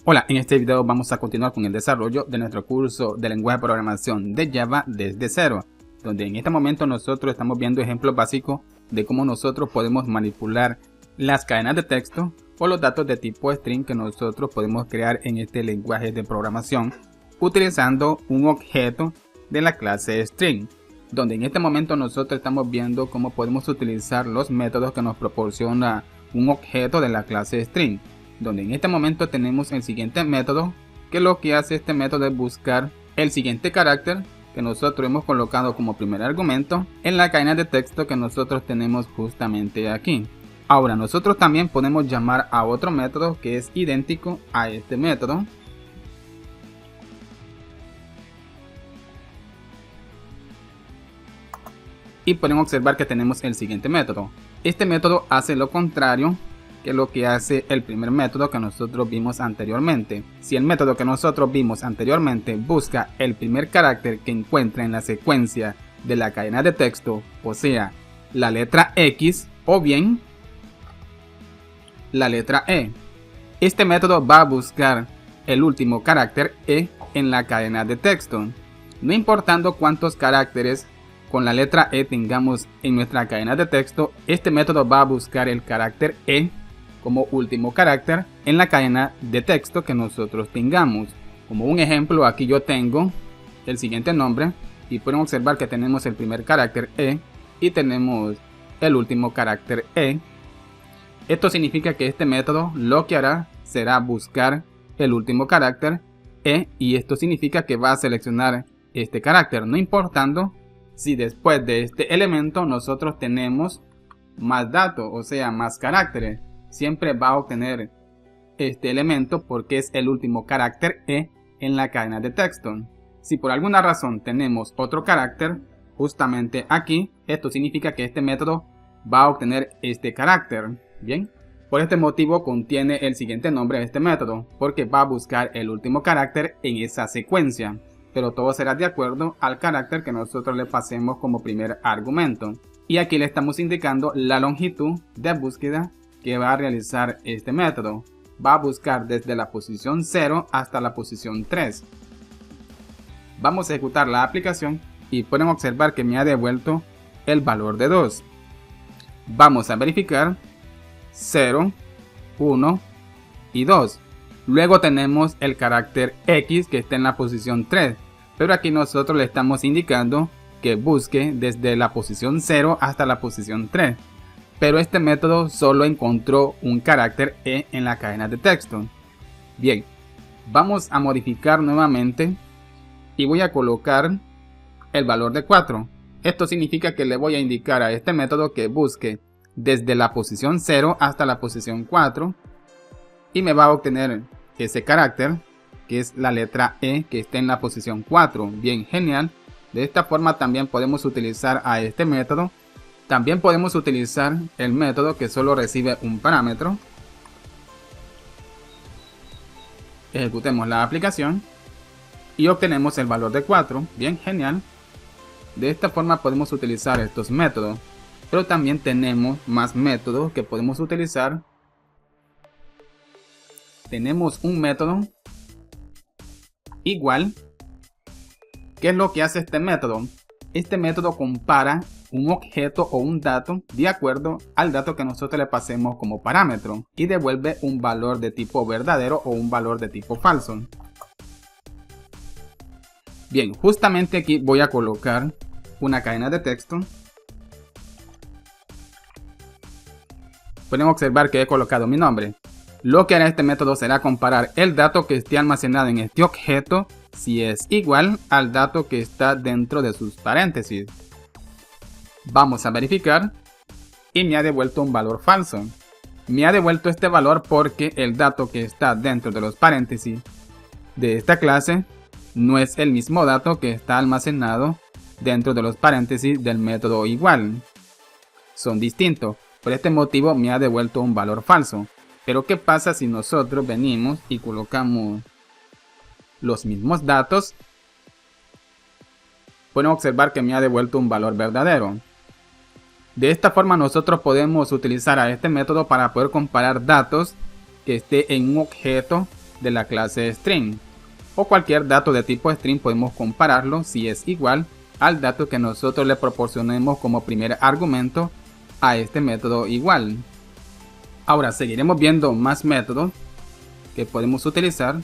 Hola, en este video vamos a continuar con el desarrollo de nuestro curso de lenguaje de programación de Java desde cero, donde en este momento nosotros estamos viendo ejemplos básicos de cómo nosotros podemos manipular las cadenas de texto o los datos de tipo string que nosotros podemos crear en este lenguaje de programación utilizando un objeto de la clase string, donde en este momento nosotros estamos viendo cómo podemos utilizar los métodos que nos proporciona un objeto de la clase string, donde en este momento tenemos el siguiente método, que lo que hace este método es buscar el siguiente carácter que nosotros hemos colocado como primer argumento en la cadena de texto que nosotros tenemos justamente aquí. Ahora nosotros también podemos llamar a otro método que es idéntico a este método, y podemos observar que tenemos el siguiente método. Este método hace lo contrario que lo que hace el primer método que nosotros vimos anteriormente. Si el método que nosotros vimos anteriormente busca el primer carácter que encuentra en la secuencia de la cadena de texto, o sea, la letra X o bien la letra E, este método va a buscar el último carácter E en la cadena de texto, no importando cuántos caracteres con la letra E tengamos en nuestra cadena de texto. Este método va a buscar el carácter E como último carácter en la cadena de texto que nosotros tengamos. Como un ejemplo, aquí yo tengo el siguiente nombre y pueden observar que tenemos el primer carácter E y tenemos el último carácter E. Esto significa que este método lo que hará será buscar el último carácter E, y esto significa que va a seleccionar este carácter, no importando si después de este elemento nosotros tenemos más datos, o sea, más caracteres. Siempre va a obtener este elemento porque es el último carácter E en la cadena de texto. Si por alguna razón tenemos otro carácter justamente aquí, esto significa que este método va a obtener este carácter. Bien, por este motivo contiene el siguiente nombre de este método, porque va a buscar el último carácter en esa secuencia, pero todo será de acuerdo al carácter que nosotros le pasemos como primer argumento. Y aquí le estamos indicando la longitud de búsqueda que va a realizar este método. Va a buscar desde la posición 0 hasta la posición 3. Vamos a ejecutar la aplicación y pueden observar que me ha devuelto el valor de 2. Vamos a verificar 0, 1 y 2. Luego tenemos el carácter X que está en la posición 3, pero aquí nosotros le estamos indicando que busque desde la posición 0 hasta la posición 3. Pero este método solo encontró un carácter E en la cadena de texto. Bien, vamos a modificar nuevamente y voy a colocar el valor de 4. Esto significa que le voy a indicar a este método que busque desde la posición 0 hasta la posición 4 y me va a obtener ese carácter que es la letra E que está en la posición 4. Bien, genial. De esta forma también podemos utilizar a este método. También podemos utilizar el método que solo recibe un parámetro. Ejecutemos la aplicación y obtenemos el valor de 4. Bien, genial. De esta forma podemos utilizar estos métodos. Pero también tenemos más métodos que podemos utilizar. Tenemos un método igual. ¿Qué es lo que hace este método? Este método compara un objeto o un dato de acuerdo al dato que nosotros le pasemos como parámetro y devuelve un valor de tipo verdadero o un valor de tipo falso. Bien, justamente aquí voy a colocar una cadena de texto. Pueden observar que he colocado mi nombre. Lo que hará este método será comparar el dato que esté almacenado en este objeto si es igual al dato que está dentro de sus paréntesis. Vamos a verificar y me ha devuelto un valor falso. Me ha devuelto este valor porque el dato que está dentro de los paréntesis de esta clase no es el mismo dato que está almacenado dentro de los paréntesis del método igual. Son distintos. Por este motivo me ha devuelto un valor falso. Pero ¿qué pasa si nosotros venimos y colocamos los mismos datos? Pueden observar que me ha devuelto un valor verdadero. De esta forma nosotros podemos utilizar a este método para poder comparar datos que esté en un objeto de la clase string, o cualquier dato de tipo string podemos compararlo si es igual al dato que nosotros le proporcionemos como primer argumento a este método igual. Ahora seguiremos viendo más métodos que podemos utilizar.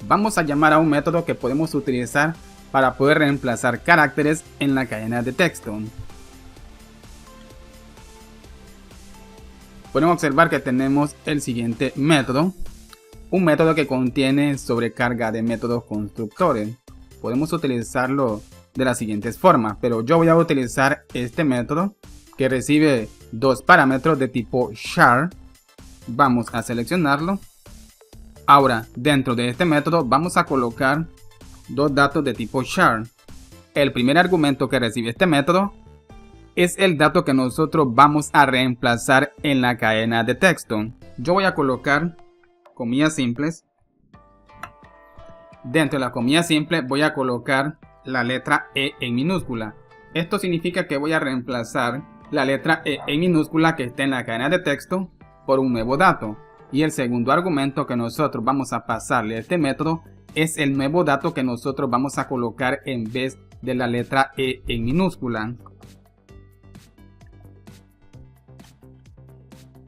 Vamos a llamar a un método que podemos utilizar para poder reemplazar caracteres en la cadena de texto. Podemos observar que tenemos el siguiente método, un método que contiene sobrecarga de métodos constructores. Podemos utilizarlo de las siguientes formas, pero yo voy a utilizar este método que recibe dos parámetros de tipo char. Vamos a seleccionarlo. Ahora, dentro de este método vamos a colocar dos datos de tipo char. El primer argumento que recibe este método es el dato que nosotros vamos a reemplazar en la cadena de texto. Yo voy a colocar comillas simples. Dentro de la comilla simple voy a colocar la letra E en minúscula. Esto significa que voy a reemplazar la letra E en minúscula que está en la cadena de texto por un nuevo dato. Y el segundo argumento que nosotros vamos a pasarle a este método es el nuevo dato que nosotros vamos a colocar en vez de la letra E en minúscula.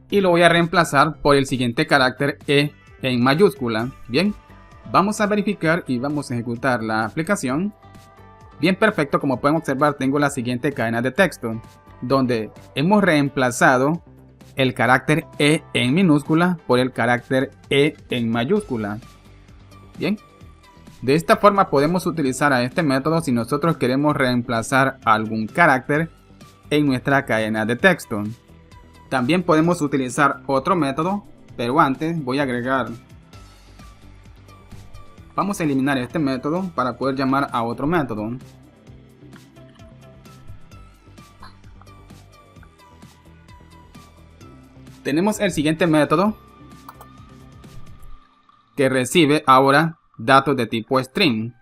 Y lo voy a reemplazar por el siguiente carácter E en mayúscula. Bien, vamos a verificar y vamos a ejecutar la aplicación. Bien, perfecto, como pueden observar tengo la siguiente cadena de texto, donde hemos reemplazado el carácter E en minúscula por el carácter E en mayúscula. Bien, de esta forma podemos utilizar a este método si nosotros queremos reemplazar algún carácter en nuestra cadena de texto. También podemos utilizar otro método, pero antes voy a agregar. Vamos a eliminar este método para poder llamar a otro método. Tenemos el siguiente método que recibe ahora datos de tipo string.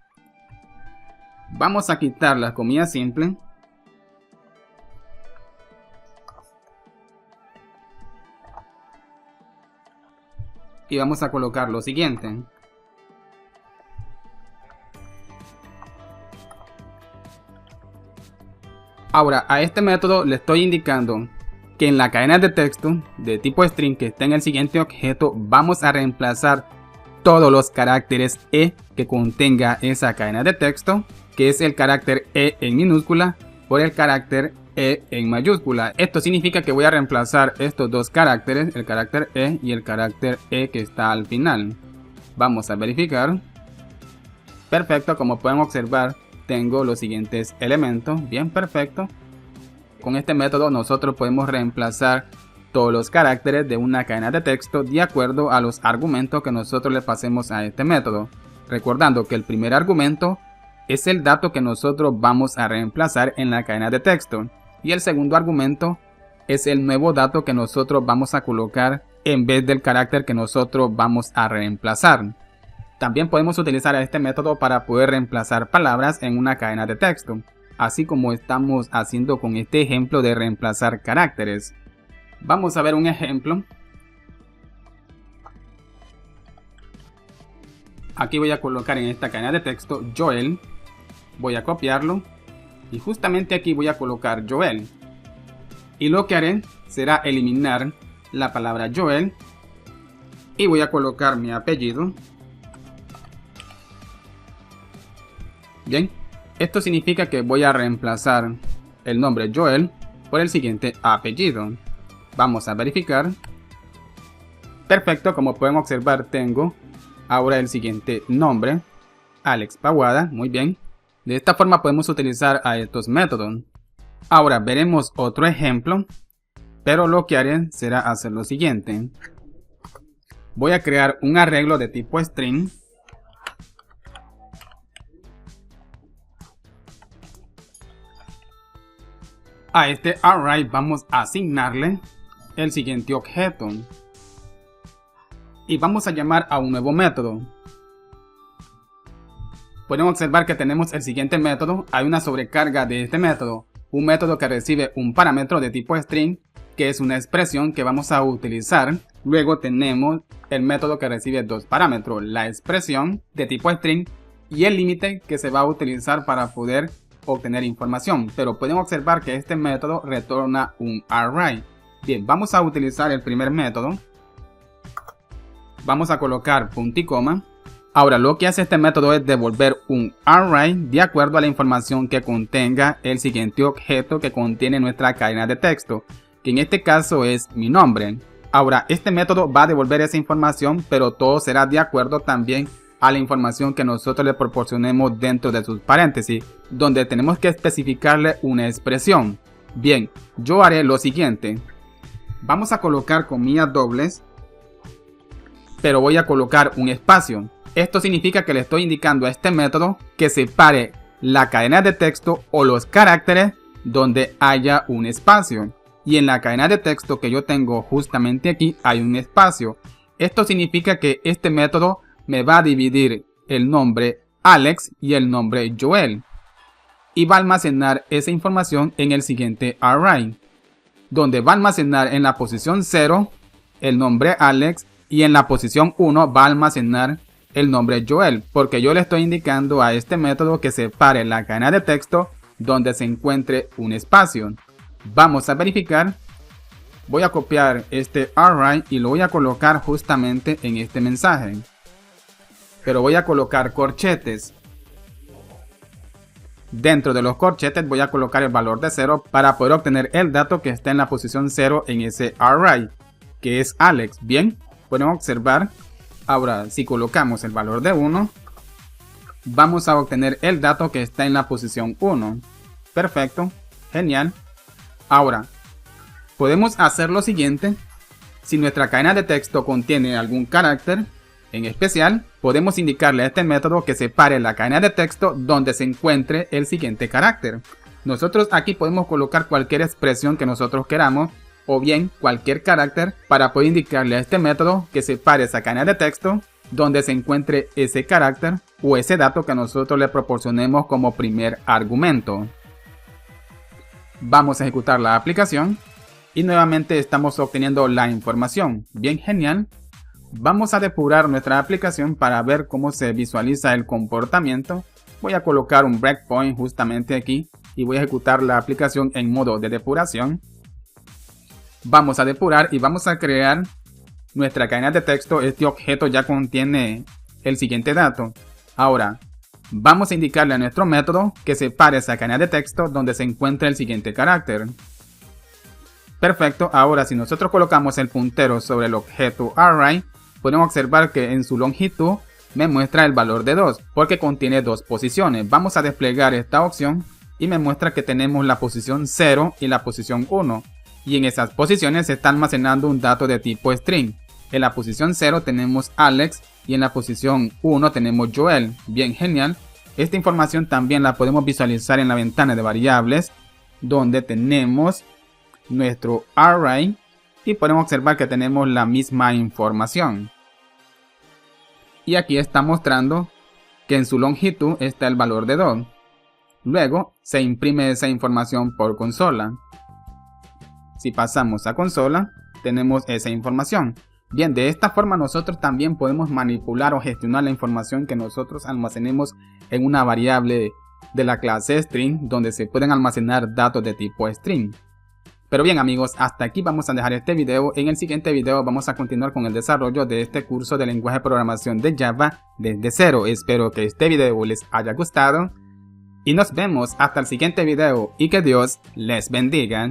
Vamos a quitar la comilla simple. Y vamos a colocar lo siguiente. Ahora a este método le estoy indicando que en la cadena de texto de tipo string que está en el siguiente objeto vamos a reemplazar todos los caracteres E que contenga esa cadena de texto, que es el carácter E en minúscula por el carácter E en mayúscula. Esto significa que voy a reemplazar estos dos caracteres, el carácter E y el carácter E que está al final. Vamos a verificar. Perfecto, como pueden observar tengo los siguientes elementos. Bien, perfecto. Con este método nosotros podemos reemplazar todos los caracteres de una cadena de texto de acuerdo a los argumentos que nosotros le pasemos a este método. Recordando que el primer argumento es el dato que nosotros vamos a reemplazar en la cadena de texto. Y el segundo argumento es el nuevo dato que nosotros vamos a colocar en vez del carácter que nosotros vamos a reemplazar. También podemos utilizar este método para poder reemplazar palabras en una cadena de texto, así como estamos haciendo con este ejemplo de reemplazar caracteres. Vamos a ver un ejemplo. Aquí voy a colocar en esta cadena de texto Joel. Voy a copiarlo y justamente aquí voy a colocar Joel. Y lo que haré será eliminar la palabra Joel y voy a colocar mi apellido. Bien, esto significa que voy a reemplazar el nombre Joel por el siguiente apellido. Vamos a verificar. Perfecto, como pueden observar tengo ahora el siguiente nombre, Alex Pawada. Muy bien. De esta forma podemos utilizar a estos métodos. Ahora veremos otro ejemplo, pero lo que haré será hacer lo siguiente. Voy a crear un arreglo de tipo string. A este array vamos a asignarle el siguiente objeto. Y vamos a llamar a un nuevo método. Podemos observar que tenemos el siguiente método. Hay una sobrecarga de este método. Un método que recibe un parámetro de tipo string, que es una expresión que vamos a utilizar. Luego tenemos el método que recibe dos parámetros, la expresión de tipo string y el límite que se va a utilizar para poder obtener información. Pero pueden observar que este método retorna un array. Bien, vamos a utilizar el primer método. Vamos a colocar punto y coma. Ahora lo que hace este método es devolver un array de acuerdo a la información que contenga el siguiente objeto que contiene nuestra cadena de texto, que en este caso es mi nombre. Ahora este método va a devolver esa información, pero todo será de acuerdo también a la información que nosotros le proporcionemos dentro de sus paréntesis, donde tenemos que especificarle una expresión. Bien, yo haré lo siguiente. Vamos a colocar comillas dobles, pero voy a colocar un espacio. Esto significa que le estoy indicando a este método que separe la cadena de texto o los caracteres donde haya un espacio. Y en la cadena de texto que yo tengo justamente aquí hay un espacio. Esto significa que este método me va a dividir el nombre Alex y el nombre Joel. Y va a almacenar esa información en el siguiente array, donde va a almacenar en la posición 0 el nombre Alex y en la posición 1 va a almacenar el nombre Joel, porque yo le estoy indicando a este método que separe la cadena de texto donde se encuentre un espacio. Vamos a verificar. Voy a copiar este array y lo voy a colocar justamente en este mensaje, pero voy a colocar corchetes. Dentro de los corchetes voy a colocar el valor de 0 para poder obtener el dato que está en la posición 0 en ese array, que es Alex. Bien, pueden observar. Ahora, si colocamos el valor de 1, vamos a obtener el dato que está en la posición 1. Perfecto, genial. Ahora, podemos hacer lo siguiente. Si nuestra cadena de texto contiene algún carácter en especial, podemos indicarle a este método que separe la cadena de texto donde se encuentre el siguiente carácter. Nosotros aquí podemos colocar cualquier expresión que nosotros queramos, o bien cualquier carácter, para poder indicarle a este método que separe esa cadena de texto donde se encuentre ese carácter o ese dato que nosotros le proporcionemos como primer argumento. Vamos a ejecutar la aplicación y nuevamente estamos obteniendo la información. Bien, genial. Vamos a depurar nuestra aplicación para ver cómo se visualiza el comportamiento. Voy a colocar un breakpoint justamente aquí y voy a ejecutar la aplicación en modo de depuración. Vamos a depurar y vamos a crear nuestra cadena de texto. Este objeto ya contiene el siguiente dato. Ahora, vamos a indicarle a nuestro método que separe esa cadena de texto donde se encuentra el siguiente carácter. Perfecto, ahora si nosotros colocamos el puntero sobre el objeto array, podemos observar que en su longitud me muestra el valor de 2, porque contiene dos posiciones. Vamos a desplegar esta opción y me muestra que tenemos la posición 0 y la posición 1. Y en esas posiciones se está almacenando un dato de tipo string. En la posición 0 tenemos Alex y en la posición 1 tenemos Joel. Bien, genial. Esta información también la podemos visualizar en la ventana de variables, donde tenemos nuestro array y podemos observar que tenemos la misma información. Y aquí está mostrando que en su longitud está el valor de 2. Luego se imprime esa información por consola. Si pasamos a consola, tenemos esa información. Bien, de esta forma nosotros también podemos manipular o gestionar la información que nosotros almacenemos en una variable de la clase string, donde se pueden almacenar datos de tipo string. Pero bien amigos, hasta aquí vamos a dejar este video. En el siguiente video vamos a continuar con el desarrollo de este curso de lenguaje de programación de Java desde cero. Espero que este video les haya gustado y nos vemos hasta el siguiente video y que Dios les bendiga.